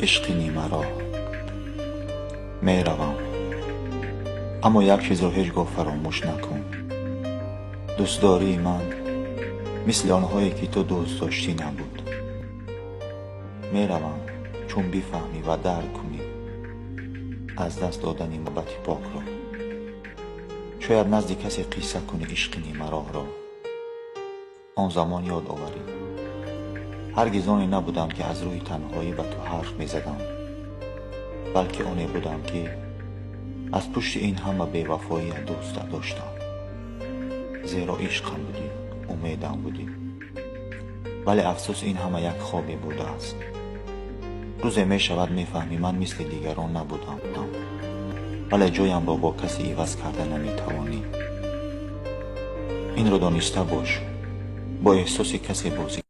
عشقی مرا میروم، اما یک چیز رو هیچگاه فراموش نکن. دوستداری من مثل آنهایی که تو دوست داشتی نبود. میروم چون بفهمی و درک کنی از دست دادن محبت پاک را. شاید نزد کسی قصه کنی عشقی مرا را، آن زمان یاد آوری هرگز آنی نبودم که از روی تنهایی به تو حرف می زدم، بلکه آنی بودم که از پشت این همه بی‌وفایی دوست داشتم. زیرا عشقم بودی، امیدم بودی، ولی افسوس این همه یک خوابی بوده است. روزی می شود می فهمی من مثل دیگران نبودم، ولی جایم را با کسی عوض کرده نمی توانی. این رو دانسته باش، با احساس کسی بازی